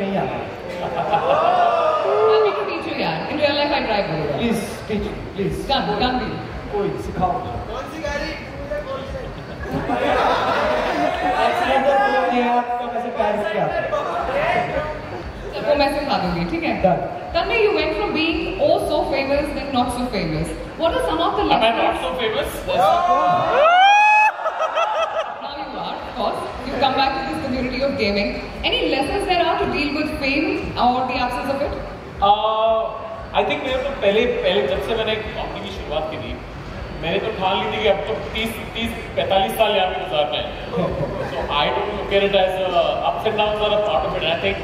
नहीं आता। Happy to teach you, यार. In real life, I drive very well. Please teach me, please. Can be. कोई सिखाओ। कौन सी गाड़ी? एक्सीलेंटर बोल दिया तो मैं से प्यार से क्या? वो मैं सिखा दूंगी, ठीक है? Done. Tanmay, you went from being oh so famous then not so famous. What are some of the Am I lessons? not so famous? Now you are, of course. You come back to this community of gaming. Any lessons there are to deal with fame or the absence of it? I think मेरे तो पहले जब से मैंने comedy की शुरुआत की थी, मैंने तो ठान ली थी कि अब तो 30-45 साल यहाँ पे गुजारना है। So I don't look at it as ups and downs are a part of it. I think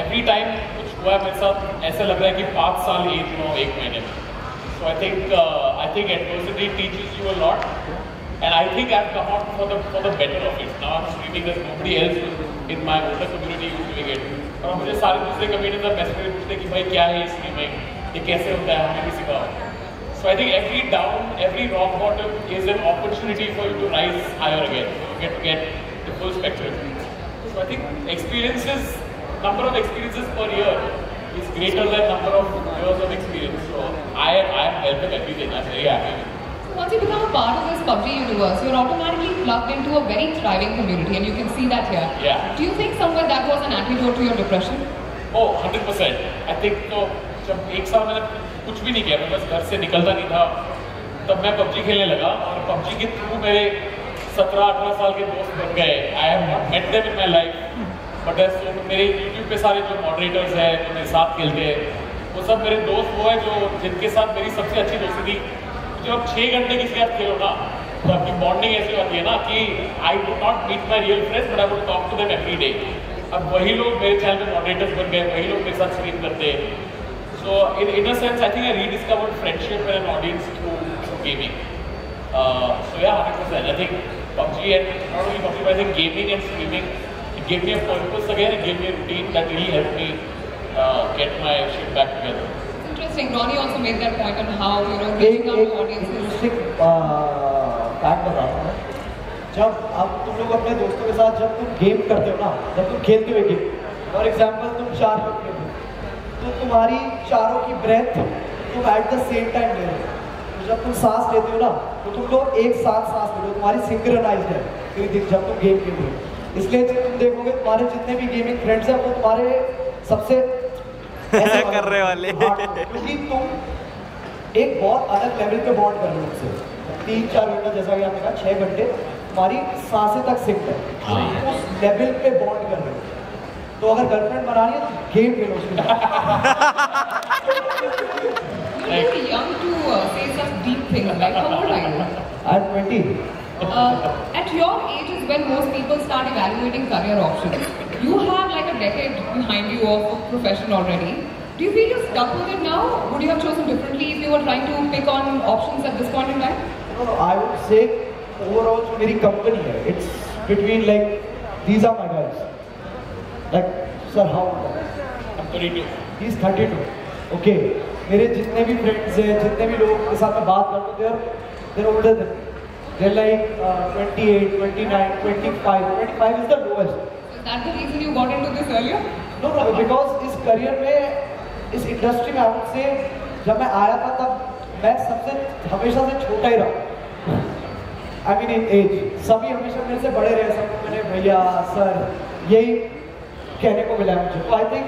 every time कुछ हुआ है मेरे साथ ऐसा लग रहा है कि 5 साल एज हुआ 1 महीने में। So I think adversity teaches you a lot, and I think I've come out for the better of it. Now I'm streaming, there's nobody else in my older community who's doing it. और मुझे सारे दूसरे communities में message पूछते कि भाई क्या है स्ट्रीमिंग, ये कैसे होता है, हमें भी सिखाओ। So I think every down, every rock bottom is an opportunity for you to rise higher again. You get the full spectrum. So I think experiences, number of experiences per year is greater than number of years of experience. So I am helping everything. I'm very happy with it. So once you become a part of this PUBG universe, you're automatically plugged into a very thriving community, and you can see that here. Yeah. Do you think somewhere that was an antidote to your depression? Oh, 100%. I think तो जब 1 साल मैंने कुछ भी नहीं किया, मैं बस घर से निकलता नहीं था, तब मैं PUBG खेलने लगा और PUBG के थ्रू मेरे 17-18 साल के दोस्त बन गए। I have not met them in my life, but so मेरे YouTube पे सारे जो मॉडरेटर्स हैं जो मेरे साथ खेलते हैं, वो सब मेरे दोस्त वो है जो जिनके साथ मेरी सबसे अच्छी दोस्ती थी। जब आप 6 घंटे किसी के साथ खेलो ना, तो आपकी बॉन्डिंग ऐसी होती है ना कि I would not meet my real friends, but I would talk to them every day. अब वही लोग मेरे चैनल पे मॉडरेटर्स बन गए, वही लोग मेरे साथ स्ट्रीम करते हैं। So in a sense, I think I rediscovered friendship and an audience through gaming. So yeah, 100%. I think PUBG and not only PUBG, but I think gaming and streaming, it gave me a purpose again. It gave me a routine that really helped me get my shit back together. It's interesting. Ronnie also made that point on how reaching out to audiences. Fact बताता हूँ, जब अब तुम लोग अपने दोस्तों के साथ जब तुम गेम करते हो ना, जब तुम खेलते हुए गेम, फॉर एग्जाम्पल तुम 4 लोग खेलते हो, तो तुम्हारी चारों की ब्रेथ तुम एट द सेम टाइम ले रहे हो। तो जब तुम सांस लेते हो ना, तो तुम लोग एक साथ सांस ले रहे हो, तुम्हारी सिंक्रोनाइज्ड है जब तुम गेम खेल रहे हो। इसलिए तुम देखोगे तुम्हारे जितने भी गेमिंग फ्रेंड्स हैं वो तुम्हारे सबसे कर रहे वाले, क्योंकि तुम एक बहुत अलग लेवल पे बॉन्ड कर रहे हो उनसे। 3-4 घंटा, जैसा कि आपने कहा 6 घंटे, तुम्हारी सांसें तक सिंक है, उस लेवल पे बॉन्ड कर रहे हो। तो अगर गर्लफ्रेंड बनानी है तो गेम खेलो उसके साथ। You're too young to say such deep things. Like, how old are you? I'm 20. At your age is when most people start evaluating career options. You have like a decade behind you of a profession already. Do you feel you're stuck with it now? Would you have chosen differently if you were trying to pick on options at this point in time? No, I would say overall जो मेरी company है, it's between like these are my guys. Like, sir, how old are you? I'm 32. He's 32. Okay. मेरे जितने भी friends हैं, जितने भी लोग के साथ मैं बात करता हूँ, they're older than me. They're like 28, 29, 25. 25 is the lowest. Is that the reason you got into this earlier? No, because इस करियर में, इस इंडस्ट्री में, I would say, जब मैं आया था तब मैं सबसे हमेशा से छोटा ही रहा। I mean in age. सभी हमेशा मेरे से बड़े रहे, सब मैंने भैया, सर, यही कहने को मिला है मुझे। तो आई थिंक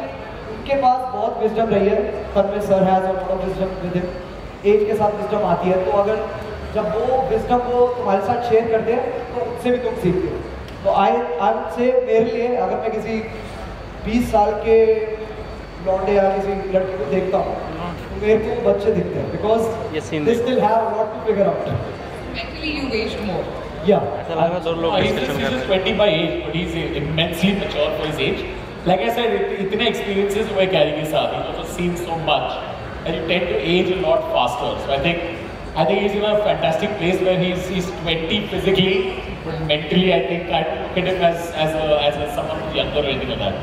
उनके पास बहुत विजडम रही है, पर में sir has a lot of wisdom with him. Age के साथ विजडम आती है, तो अगर जब वो विजडम को तुम्हारे साथ शेयर करते हैं तो उससे भी तुम सीखते हो। तो आई वुड से मेरे लिए अगर मैं किसी 20 साल के लौंडे या किसी लड़की को देखता हूँ तो मेरे को बच्चे दिखते हैं, because they still have a lot to figure out. Mentally you aged more. Yeah. ऐसा लग रहा है 2 लोग डिस्कशन कर रहे हैं। 20 by age, but he's immensely mature for his age. Like I said, इतने experiences हुए कैरी के साथ, he's also seen so much, and you tend to age a lot faster. So I think he's in a fantastic place where he's 20 physically, but mentally I think I don't look at him as someone who's younger or anything like that.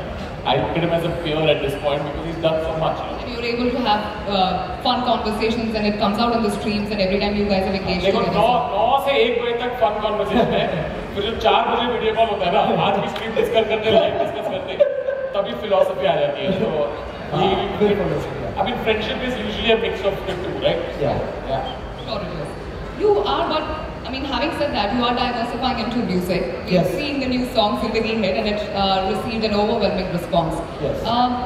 I look at him as a peer at this point because he's done so much. And you're able to have fun conversations, and it comes out on the streams, and every time you guys have engaged देखो together. 9 से 1 बजे तक fun conversation है, फिर जो 4 बजे video call होता है ना, आज भी स्ट्रीम डिस्कस करते, लाइव डिस्कस करते, तभी अपनी philosophy आ जाती है. So I mean, friendship is usually a mix of the two, right? Yeah. Sure it is. You are, but I mean, having said that, you are diversifying into music. We've Yes. seen the new song Zindagi hit, and it received an overwhelming response. Yes.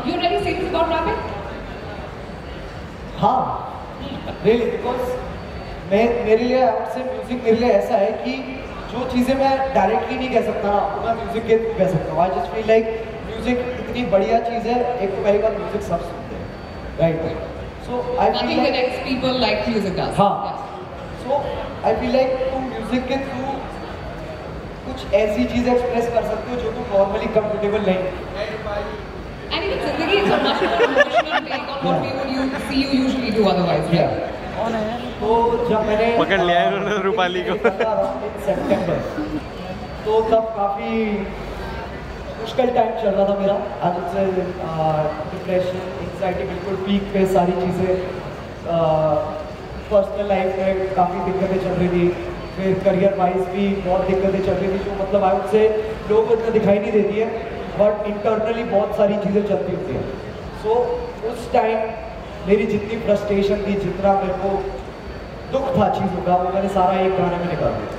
You're really serious about rapping? हाँ, really, because मेरे लिए आपसे music मेरे लिए ऐसा है कि जो चीज़ें मैं डायरेक्टली नहीं कह सकता ना, वो मैं म्यूजिक के थ्रू कह सकता हूँ. I just feel like music इतनी बढ़िया चीज़ है. एक तो पहली बार म्यूजिक सब सुनते हैं, right? So I feel Nothing like connects people like music does. हाँ. Yes. So I feel like तुम म्यूजिक के थ्रू कुछ ऐसी चीज़ें एक्सप्रेस कर सकते हो जो तुम नॉर्मली कंफर्टेबल नहीं. And even Zindagi is a much more emotional take on what we would see you usually do otherwise, right? तो जब मैंने पकड़ लिया है उन्होंने रूपाली को. सितंबर, तो तब काफ़ी मुश्किल टाइम चल रहा था मेरा. आज से डिप्रेशन, एंग्जाइटी बिल्कुल पीक पे, सारी चीज़ें पर्सनल लाइफ में काफ़ी दिक्कतें चल रही थी. फिर करियर वाइज भी बहुत दिक्कतें चल रही थी, जो मतलब आज से लोगों को इतना दिखाई नहीं देती है, बट इंटरनली बहुत सारी चीज़ें चलती होती हैं. सो उस टाइम मेरी जितनी फ्रस्ट्रेशन थी, जितना मेरे को दुख था चीज़ों का, वो मैंने सारा एक गाने में निकाल दिया.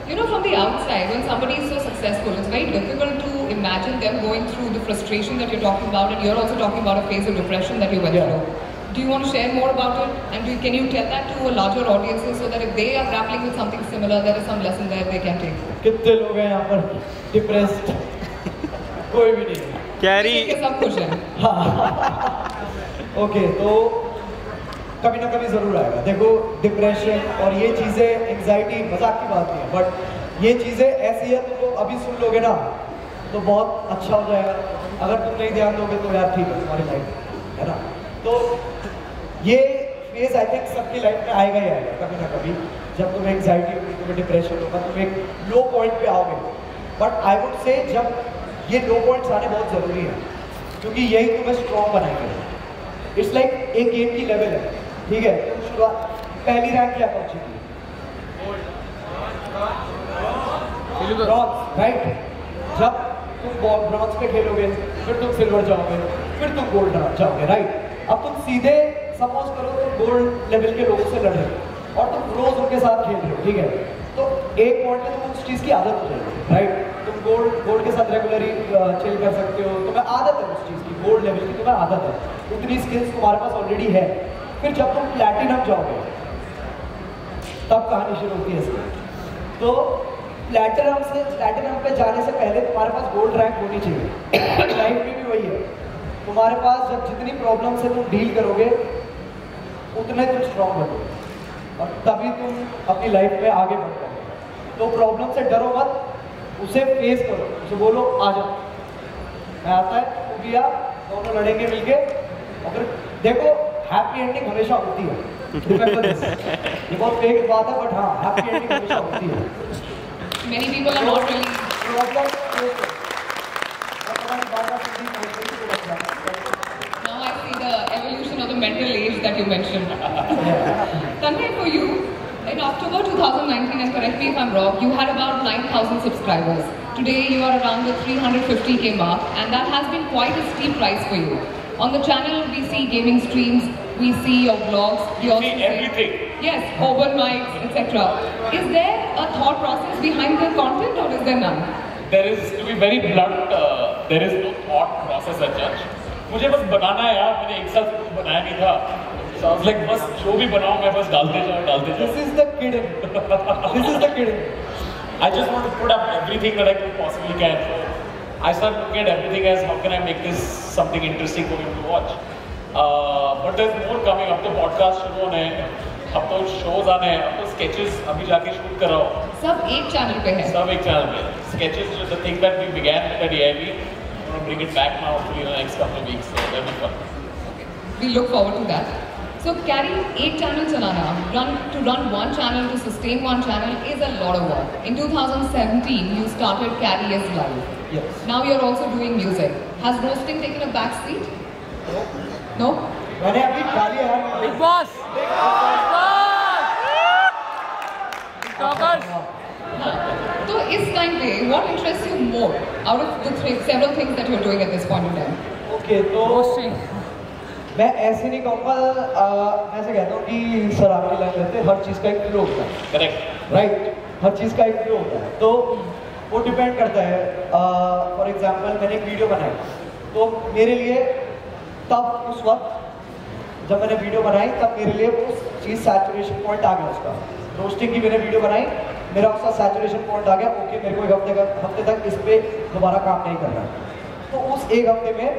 You know, from the outside, when somebody is so successful, it's very difficult to imagine them going through the frustration that you're talking about, and you're also talking about a phase of depression that you went Yeah. through. Do you want to share more about it? And can you tell that to a larger audiences so that if they are grappling with something similar, there is some lesson there they can take? कितने लोग हैं यहाँ पर depressed? कोई भी नहीं. Carry ये सब खुश हैं. ओके, तो कभी ना कभी ज़रूर आएगा. देखो, डिप्रेशन और ये चीज़ें, एंग्जाइटी मजाक की बात नहीं है, बट ये चीज़ें ऐसी है, तुम अभी सुन लोगे ना तो बहुत अच्छा हो जाएगा. अगर तुम नहीं ध्यान दोगे तो यार ठीक है, तुम्हारी लाइफ है ना. तो ये फेज आई थिंक सबकी लाइफ में आएगा ही आएगा कभी ना कभी. जब तुम्हें एंग्जाइटी होगी, तुम्हें डिप्रेशन होगा, तुम एक लो पॉइंट पे आओगे. बट आई वुड से जब ये लो पॉइंट्स आने बहुत ज़रूरी है, क्योंकि यही तुम्हें स्ट्रॉन्ग बनाएंगे. इट्स लाइक एक गेम की लेवल है, ठीक है? तुम शुरुआत पहली रैंक क्या पहुंची थी? Bronze, right? जब तुम ब्रॉन्ज पे खेलोगे, फिर तुम सिल्वर जाओगे, फिर तुम गोल्ड जाओगे, राइट? अब तुम सीधे सपोज करो तुम गोल्ड लेवल के लोगों से लड़ रहे हो और तुम रोज उनके साथ खेल रहे हो, ठीक है? तो एक पॉइंट पे तुम उस चीज़ की आदत हो जाएगी, राइट? तुम गोल्ड के साथ रेगुलरली चिल कर सकते हो, तुम्हें आदत है उस चीज़ की, गोल्ड लेवल की तुम्हें आदत है, उतनी स्किल्स तुम्हारे पास ऑलरेडी है. फिर जब तुम प्लैटिनम जाओगे तब कहानी शुरू होती है इसकी. तो प्लैटिनम पे जाने से पहले तुम्हारे पास गोल्ड रैंक होनी चाहिए. लाइफ में भी वही है. तुम्हारे पास जब जितनी प्रॉब्लम से तुम डील करोगे उतने तुम स्ट्रॉन्ग बनोगे और तभी तुम अपनी लाइफ में आगे बढ़ पाओगे. तो प्रॉब्लम से डरो मत, उसे फेस करो, उसे बोलो आ जाओ, मैं आता है, तू भी आ, दोनों लड़ेंगे मिलके. और फिर देखो, हैप्पी एंडिंग हमेशा होती है. Remember this. ये बहुत फेक बात है, बट हाँ, हैप्पी एंडिंग हमेशा होती है. Many people are not really. Now I see the evolution of the mental age that you mentioned. Tanmay, for you, in October 2019, and correct me if I'm wrong, you had about 9,000 subscribers. Today you are around the 350k mark, and that has been quite a steep rise for you. On the channel, we see gaming streams, we see your vlogs, we also see everything. Yes, open mics, etc. Is there a thought process behind the content, or is there none? There is, to be very blunt, there is no thought process as such. मुझे बस बनाना है यार, मैंने एक साल से कुछ बनाया नहीं था. So I was like, बस जो भी बनाऊँ मैं बस डालते जाऊँ. This is the kidding. This is the kidding. I just want to put up everything that I could possibly can. So I started looking at everything as how can I make this something interesting for you to watch. But there's more coming. अब तो podcast शुरू होने हैं, अब तो shows आने हैं, अब तो sketches अभी जाके shoot कर रहा हूँ. सब एक चैनल पे है. सब एक चैनल पे. Sketches is the thing that we began with at AIB. I'm going to bring it back now hopefully in the next couple of weeks. So that'll be fun. We look forward to that. So carry एक channel चलाना, to run one channel, to sustain one channel is a lot of work. In 2017, you started Carry as Live. Yes. Now you're also doing music. Has roasting taken a back seat? No? मैंने अभी डाली है. Big boss तो इस time पे what interests you more out of the several things that you're doing at this point in time? Okay, तो मैं ऐसे नहीं कहूँगा, मैं ऐसे कहता हूँ कि सर आपकी लाइन लेते हर चीज़ का एक फ्लो होता है। करेक्ट राइट, हर चीज़ का एक फ्लो होता है, तो वो डिपेंड करता है। फॉर एग्जांपल मैंने एक वीडियो बनाई, तो मेरे लिए तब उस वक्त जब मैंने वीडियो बनाई तब मेरे लिए वो चीज़ सैचुरेशन पॉइंट आ गया उसका। रोस्टिंग की मैंने वीडियो बनाई, मेरा उसका सैचुरेशन पॉइंट आ गया। ओके, मेरे को एक हफ्ते तक इस पर दोबारा काम नहीं करना है, तो उस एक हफ्ते में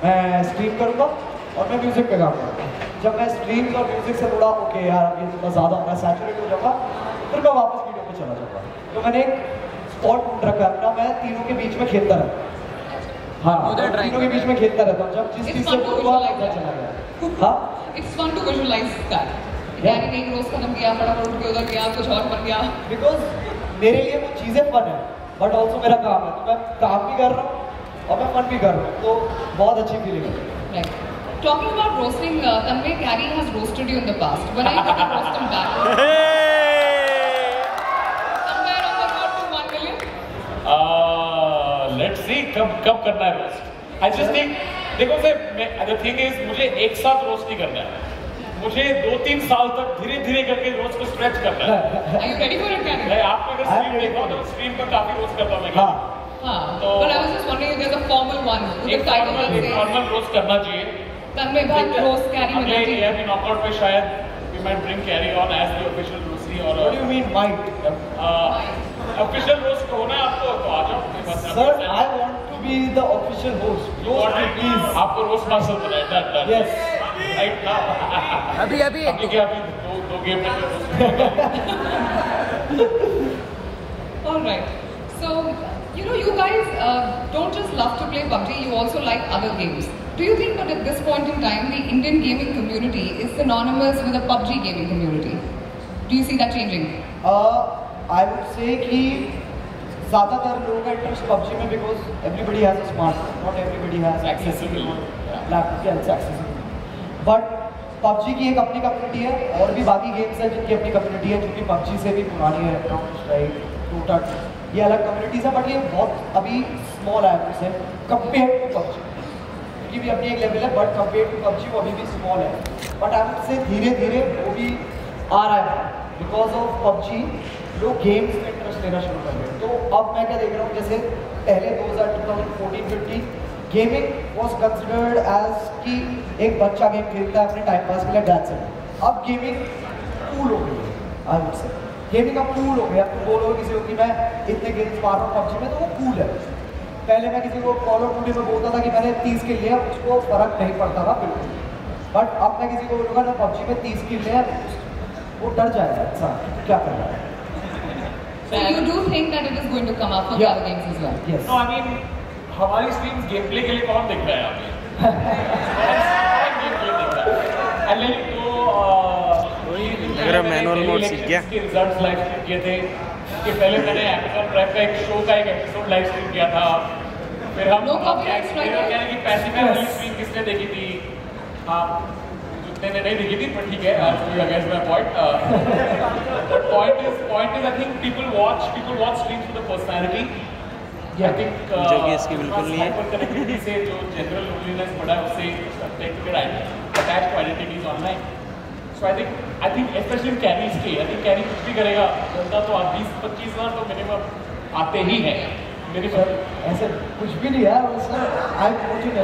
मैं स्ट्रीम करूँगा और मैं म्यूज़िक पे काम करूँगा। जब मैं स्ट्रीम और म्यूज़िक से थोड़ा ओके यार अब ये थोड़ा ज़्यादा मैं सैचुरेट हो जाऊँगा, फिर मैं वापस वीडियो पे चला जाऊँगा। तो मैंने एक स्पॉट ढूंढ रखा है अपना, मैं तीनों के बीच में खेलता रहता हूँ। हाँ, तीनों के बीच में खेलता रहता हूँ। जब जिस चीज़ से चला गया। हाँ, It's fun to visualize that. यानी एक रोज खत्म किया, फटाफट उठ के उधर गया, कुछ और बन गया। बिकॉज मेरे लिए वो चीज़ें फन है, बट ऑल्सो मेरा काम है, तो मैं काम भी कर रहा हूँ और मैं फन भी कर रहा हूँ, तो बहुत अच्छी फीलिंग है। Right. Talking about roasting, Tanmay, Carrie has roasted you in the past. When are you going to roast him back? Somewhere on the road to 1 million? Let's see कब करना है रोस्ट। I just think देखो sir, the thing is मुझे एक साथ roast नहीं करना है, मुझे 2-3 साल तक धीरे धीरे करके रोस्ट को स्ट्रेच करना है। Are you ready for it, Carrie? मैं आपको अगर स्ट्रीम देखा तो स्ट्रीम पर काफी रोस्ट करता हूँ मैं। हाँ, तो but I was just wondering if there's a formal one. एक फॉर्मल रोस्ट करना चाहिए। Tanmay bhai roast Carrie अगले ईयर में नॉकआउट पे शायद we might bring Carrie on as the official roastie और what do you mean might? official roast होना है आपको, तो आ जाओ। Sir, I want to be the official host. Roast me, please. आपको रोस्ट मास्टर बनाए, डन। Yes. राइट नाउ अभी क्या अभी दो गेम में All right. So, you guys don't just love to play PUBG, you also like other games. Do you think that at this point in time, the Indian gaming community is synonymous with the PUBG gaming community? Do you see that changing? I would say कि ज़्यादातर लोगों का interest PUBG में, because everybody has a smartphone, not everybody has accessible laptop, yeah, it's accessible. But PUBG की एक अपनी community है, और भी बाकी गेम्स हैं जिनकी अपनी कम्युनिटी है, जो कि PUBG से भी पुरानी है। काउंटर स्ट्राइक, टोटा, ये अलग कम्युनिटीज़ है, बट ये बहुत अभी स्मॉल है से कंपेयर टू PUBG, क्योंकि भी अपनी एक लेवल है, बट कंपेयर टू PUBG वो अभी भी स्मॉल है। बट आई वुड से धीरे धीरे वो भी आ रहा है, बिकॉज ऑफ PUBG लोग गेम्स में इंटरेस्ट लेना शुरू कर रहे हैं। तो अब मैं क्या देख रहा हूँ, जैसे पहले 2014-15 गेमिंग वॉज कंसिडर्ड एज कि एक बच्चा गेम खेलता है अपने टाइम पास के लिए, दैट्स इट। अब गेमिंग कूल हो गई है, आई वुड से गेमिंग अब कूल हो गया। अब तुम बोलोगे किसी को कि मैं इतने गेम्स मार रहा हूँ PUBG में, तो वो कूल है। पहले मैं किसी को कॉल ऑफ ड्यूटी में बोलता था कि मैंने 30 किल लिया, उसको फर्क नहीं पड़ता था बिल्कुल। बट अब मैं किसी को बोलूँगा ना PUBG में 30 किल लिया, वो डर जाएगा इंसान, क्या कर रहा है। So you do think that it is going to come up for the other games as well? Yes. No, I mean हमारी स्ट्रीम्स गेम प्ले के लिए कौन देख रहा है यहाँ पे? गेम प्ले देख रहा है। मेरा मैनुअल मोड सीख गया। इसके रिजल्ट्स लाइव स्ट्रीम किए थे। इसके पहले मैंने Amazon Prime का एक शो का एक एपिसोड लाइव स्ट्रीम किया था। फिर हम क्या कहने की पैसिव वाली स्ट्रीम किसने देखी थी? हाँ, मैंने नहीं देखी थी, पर ठीक है, against my point. Point is I think people watch streams with a personality. I think जो कि इसकी बिल्कुल नहीं है। hyperconnectivity से जो general loneliness बढ़ा है, उससे attached to identities online. So I think especially in Carrie's case, I think Carrie कुछ भी करेगा, बनता तो 20-25 हज़ार तो मिनिमम आते ही हैं। मेरी सर ऐसे कुछ भी नहीं यार, सर आई मोटिव है।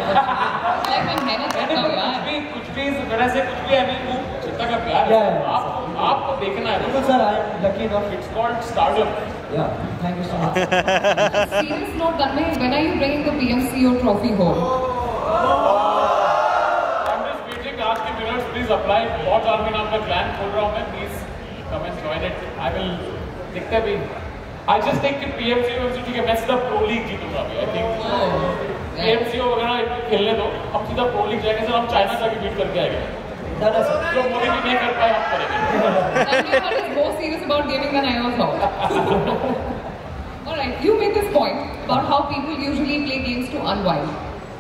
कुछ भी इस तरह से कुछ भी अभी वो चिंता का प्यार है, आपको देखना है। बिल्कुल sir, I am lucky enough. It's called stardom. Yeah, thank you so much. Serious note, Tanmay, when are you bringing the PMC or trophy home? I'm just waiting. Ask the winners, please apply. बहुत army नाम का clan खोल रहा हूँ मैं, please come and join it. I will देखते भी। I just think कि PMC ठीक है, मैं सीधा प्रो लीग जीतूंगा अभी। I think PMC वगैरह खेलने दो, हम सीधा प्रो लीग जाएंगे सर, हम चाइना जाके बीट करके आएंगे। जो मोदी भी नहीं कर पाए, हम करेंगे। Tanmay is more serious about gaming than I ever thought. All right, you made this point about how people usually play games to unwind.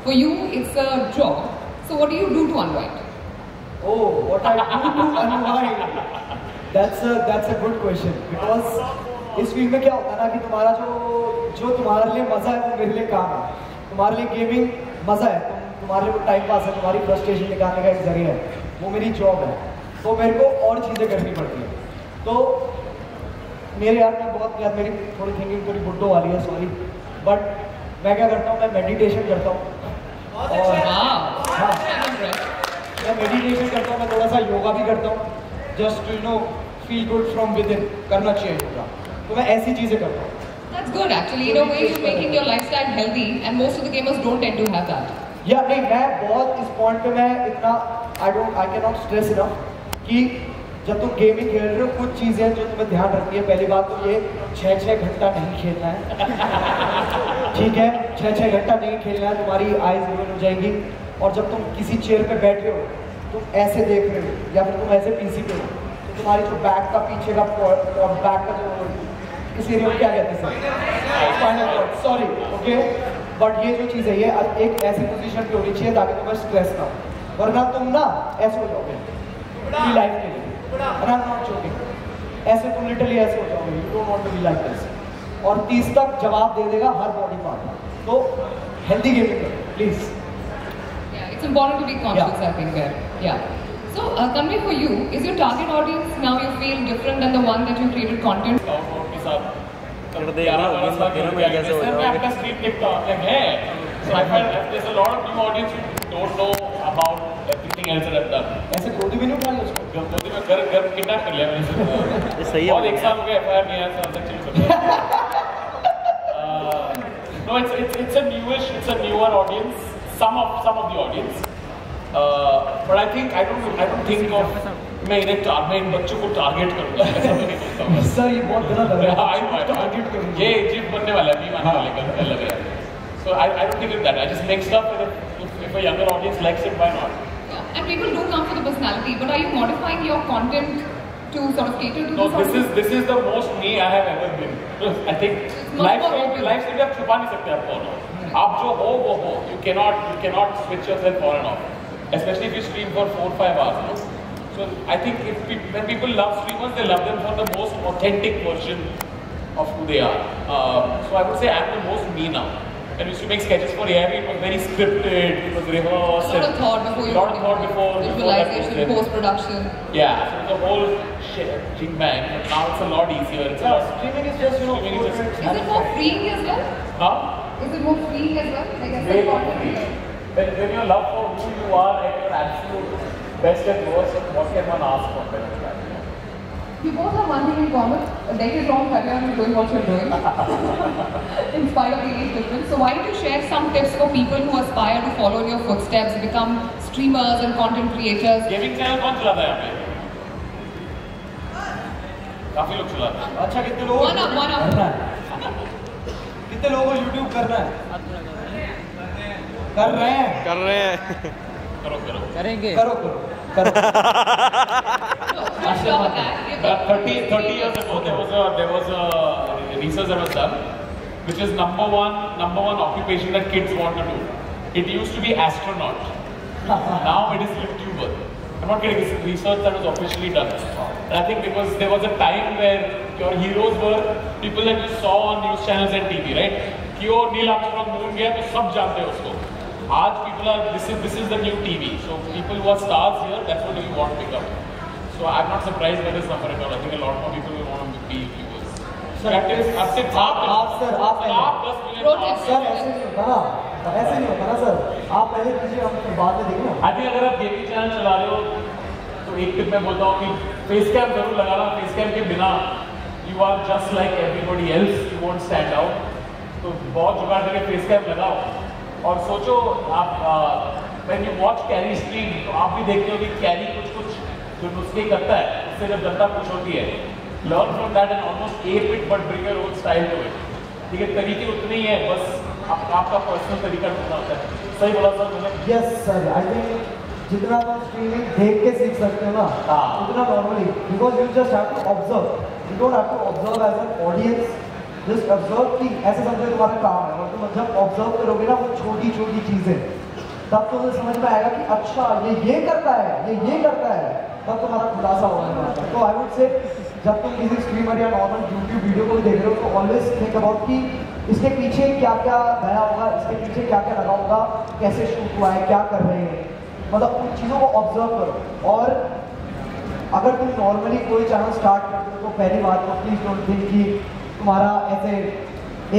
For you, it's a job. So what do you do to unwind? Oh, what I do to unwind? That's a good question, because इस field में क्या होता है ना कि तुम्हारा जो तुम्हारे लिए मजा है वो मेरे लिए काम है। तुम्हारे लिए गेमिंग मजा है, तुम्हारे लिए वो टाइम पास है, तुम्हारी फ्रस्ट्रेशन निकालने का एक जरिया है, वो मेरी जॉब है। तो मेरे को और चीज़ें करनी पड़ती हैं। तो मेरे मैं मेरी थोड़ी थिंकिंग थोड़ी बुड्ढो वाली है, सॉरी, बट मैं क्या करता हूँ, मैं मेडिटेशन करता हूँ। और हाँ, मैं मेडिटेशन करता हूँ, मैं थोड़ा सा योगा भी करता हूँ, just feel good from with in, करना चाहिए योगा। तो मैं ऐसी चीज़ें करता हूँ। That's good actually. In a way, you're making your lifestyle healthy, and most of the gamers don't tend to have that. या नहीं, मैं बहुत इस पॉइंट पे मैं इतना I can not stress enough कि जब तुम गेमिंग खेल रहे हो कुछ चीज़ें जो तुम्हें ध्यान रखती है। पहली बात तो ये 6-6 घंटा नहीं खेलना है, ठीक है? 6-6 घंटा नहीं खेलना है, तुम्हारी आईज ओपन हो जाएंगी। और जब तुम किसी चेयर पे बैठे हो, तुम ऐसे देख रहे हो या फिर तुम ऐसे पीसी पे हो, तो तुम्हारी जो बैक का पीछे का बैक का जो इस एरिया में क्या कहते हैं, spinal cord, sorry, okay. But ये जो चीज़ है ये एक ऐसी पोजीशन पे होनी चाहिए ताकि तुम्हें स्ट्रेस ना हो, वरना तुम ना ऐसे हो जाओगे पूरी लाइफ के लिए। नॉट जोकिंग, ऐसे तुम लिटरली ऐसे हो जाओगे, you don't want to be like this. और 30 तक जवाब दे देगा हर बॉडी पार्ट। तो हेल्दी गेमिंग करो please. It's important to be conscious, I think. Yeah. So, Tanvi, for you, is your target audience now you feel different than the one that you created content? आपका screen देखता हूँ है, so I find there's a lot of new audience who don't know about everything else that I've done. ऐसे गोदी में नहीं उठा लो उसको, गोदी में घर किडनैप कर लिया मैंने। सही है। और 1 साल हो गया FIR नहीं आया, साल तक No, it's a newer audience. Some of the audience. But I don't think of मैं इन बच्चों को टारगेट करूँगा, ऐसा मैं नहीं सोचता हूँ। सर ये बहुत गलत लग रहा है। टारगेट करूँगा, ये जिप बनने वाला है, भी आने वाले कल लग रहा है। So I don't think of that. I just make stuff if a younger audience likes it, why not? Yeah. And people do come for the personality, but are you modifying your content to sort of cater to No, this? this is the most me I have ever been. I think life से भी आप छुपा नहीं सकते आप कौन हो। आप जो हो वो हो। You cannot switch yourself on and off. Especially if you stream for 4-5 hours. No? So I think when people love streamers, they love them for the most authentic version of who they are. So I would say I'm the most me now. And we used to make sketches for AIB, it was very scripted, it was rehearsed. A lot of thought before you. A lot of thought before. Visualization, post-production. Yeah, so the whole shit bang. But now it's a lot easier. It's a lot. Streaming is just Is it more freeing as well? Huh? Is it more freeing as well? Like I said, content. When you love for who you are at your absolute best and worst, what can one ask for better than that? You both have one thing in common, a decade-long career and doing what you're doing, in spite of the age difference. So why don't you share some tips for people who aspire to follow in your footsteps, become streamers and content creators? Gaming channel कौन चलाता है यहाँ पे? काफी लोग चलाते हैं। अच्छा कितने लोगों One up. कितने लोगों को YouTube करना है? कर रहे हैं। करेंगे। करो। 30 years ago, there was a research that was done, which is number one occupation that kids want to do. It used to be astronaut. Now it is YouTuber. I'm not kidding. It's research that was officially done. And I think because there was a time where your heroes were people that you saw on news channels and TV, right? कि वो Neil Armstrong moon गया तो सब जानते हैं उसको. आज people are this is the new TV. So people who are stars here, that's what you want to become. So I'm not surprised by this number at all. I think a lot more people will want to be YouTubers. Sir, आप sir ऐसे नहीं होता ना sir. आप पहले कीजिए, हम बाद में देखेंगे. I think अगर आप गेमिंग चैनल चला रहे हो तो एक टिप मैं बोलता हूँ कि फेस कैम जरूर लगाना. फेस कैम के बिना you are just like everybody else. You won't stand out. तो बहुत जुगाड़ करके फेस कैम लगाओ और सोचो आप when you watch carry stream तो आप भी देखते हो कि कैरी कुछ जो नुस्खे करता है उससे जब जनता खुश होती है. Learn from that and almost ape it but bring your own style to it. ठीक है, तरीके उतने ही है, बस आपका पर्सनल तरीका ढूंढना होता है. सही बोला सर मैंने? Yes sir, I think जितना तुम स्ट्रीमिंग देख के सीख सकते हो ना उतना normally, because you just have to observe. You don't have to observe as an audience. Just observe कि ऐसे समझो तुम्हारा काम है, और तुम जब ऑब्जर्व करोगे ना वो छोटी छोटी चीजें, तब तो तुम्हें समझ में आएगा कि अच्छा ये करता है, ये करता है, तब तुम्हारा खुलासा होने वाला है. तो आई वुड से जब तुम किसी स्ट्रीमर या नॉर्मल यूट्यूब वीडियो को देख रहे हो तो ऑलवेज थिंक अबाउट कि इसके पीछे क्या क्या गया होगा, इसके पीछे क्या क्या लगा होगा, कैसे शूट हुआ है, क्या कर रहे हैं, मतलब उन चीज़ों को ऑब्जर्व करो। और अगर तुम नॉर्मली कोई चैनल स्टार्ट करते हो तो पहली बात तो प्लीज डोंट थिंक कि तुम्हारा ऐसे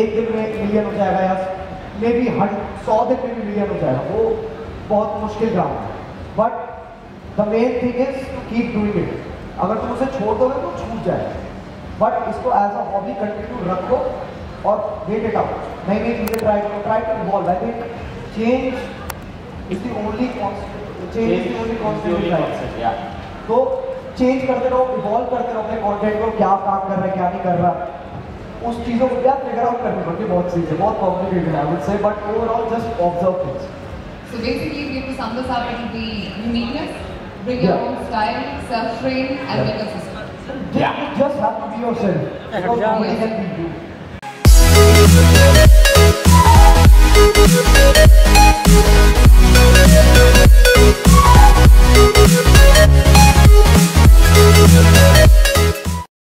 एक दिन में 1 मिलियन हो जाएगा या मे बी 100 दिन में भी मिलियन हो जाएगा, वो बहुत मुश्किल काम है। But the main thing is to keep doing it. अगर तुम उसे छोड़ दोगे तो छूट जाएगा, बट इसको एज अ हॉबी कंटिन्यू रखो और वेट इट आउट, नई नई चीज़ें ट्राई करो, try to evolve. I think change is the only constant. तो चेंज करते रहो, इवॉल्व करते रहो अपने कंटेंट को, क्या काम कर रहा है क्या नहीं कर रहा, उस चीज़ों को क्या फिगर आउट करनी पड़ती है। बहुत चीज़ें बहुत कॉम्प्लिकेटेड है I would say, but overall just observe things. So basically, we have to sum this up into the uniqueness, bring your own style, self-train, and make a system. You just have to be yourself. Because nobody can beat you.